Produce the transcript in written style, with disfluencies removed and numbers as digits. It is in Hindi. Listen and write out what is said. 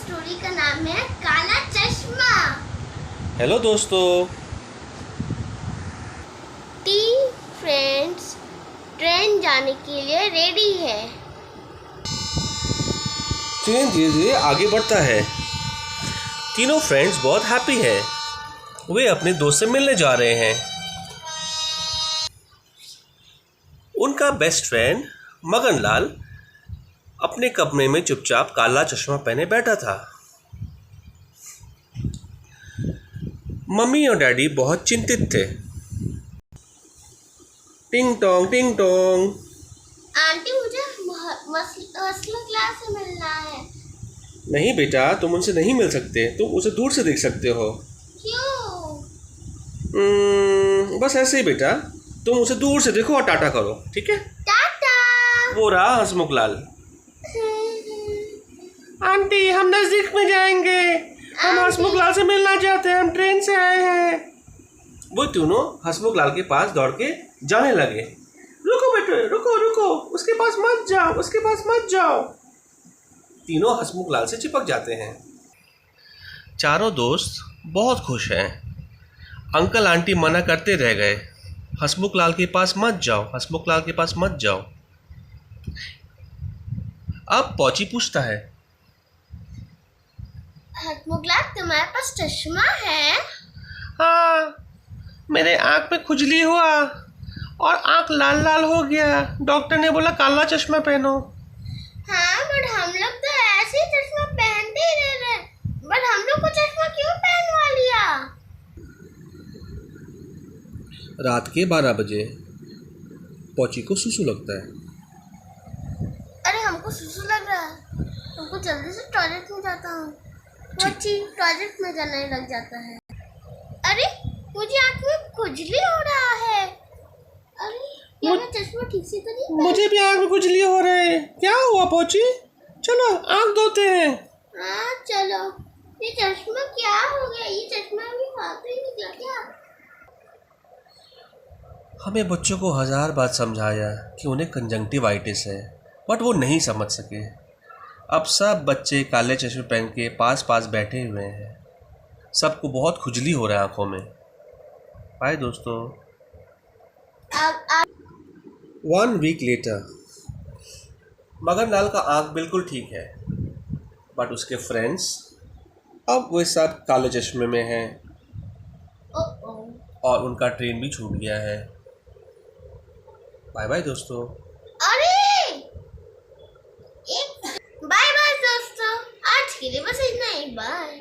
स्टोरी का नाम है काला चश्मा। हेलो दोस्तों। फ्रेंड्स ट्रेन जाने के लिए रेडी है। ट्रेन धीरे धीरे आगे बढ़ता है। तीनों फ्रेंड्स बहुत हैप्पी हैं। वे अपने दोस्त से मिलने जा रहे हैं। उनका बेस्ट फ्रेंड मगनलाल अपने कमरे में चुपचाप काला चश्मा पहने बैठा था। मम्मी और डैडी बहुत चिंतित थे। टिंग टोंग टिंग टोंग। आंटी मुझे मसला क्लास से मिलना है। नहीं बेटा, तुम उनसे नहीं मिल सकते। तुम उसे दूर से देख सकते हो। क्यों? बस ऐसे ही बेटा, तुम उसे दूर से देखो और टाटा करो, ठीक है? टाटा। वो रहा हंसमुखलाल। आंटी हम नजदीक में जाएंगे। हम हंसमुखलाल से मिलना चाहते हैं। हम ट्रेन से आए हैं। वो तीनों हंसमुखलाल के पास दौड़ के जाने लगे। रुको बेटे, रुको रुको, उसके पास मत जाओ, उसके पास मत जाओ। तीनों हंसमुखलाल से चिपक जाते हैं। चारों दोस्त बहुत खुश हैं। अंकल आंटी मना करते रह गए, हंसमुखलाल के पास मत जाओ, हंसमुखलाल के पास मत जाओ। अब पौची पूछता है, हंसमुखलाल तुम्हारे पास चश्मा है? हाँ, मेरे आँख में खुजली हुआ और आँख लाल लाल हो गया। डॉक्टर ने बोला काला चश्मा पहनो। हाँ, बट हम लोग तो ऐसे ही चश्मा पहनते ही रह रहे। बट हम लोग को चश्मा क्यों पहनवा लिया? रात के 12 बजे पौची को सुसु लगता है। अरे हमको सुसु लग रहा है, हमको जल्दी से टॉयलेट में जाता हूँ। पौची टॉयलेट में जाने लग जाता है। अरे मुझे आँख में खुजली हो रहा है। अरे मेरा चश्मा ठीक से तो नहीं मुझे भी आँख में खुजली हो रहे है। क्या हुआ पौची? चलो आँख धोते हैं। हाँ चलो। ये चश्मा क्या हो गया? ये चश्मा अभी हाथ ही निकला क्या? हमें बच्चों को 1000 बार समझाया कि उन्हें कंजंक्टिवाइटिस है, बट वो नहीं समझ सके। अब सब बच्चे काले चश्मे पहन के पास पास बैठे हुए हैं। सबको बहुत खुजली हो रहा है आँखों में। बाय दोस्तों। 1 वीक लेटर। मगनलाल का आँख बिल्कुल ठीक है, बट उसके फ्रेंड्स अब वे सब काले चश्मे में हैं और उनका ट्रेन भी छूट गया है। बाय बाय दोस्तों। अरे बाय बाय दोस्तों, आज के लिए बस इतना ही। बाय।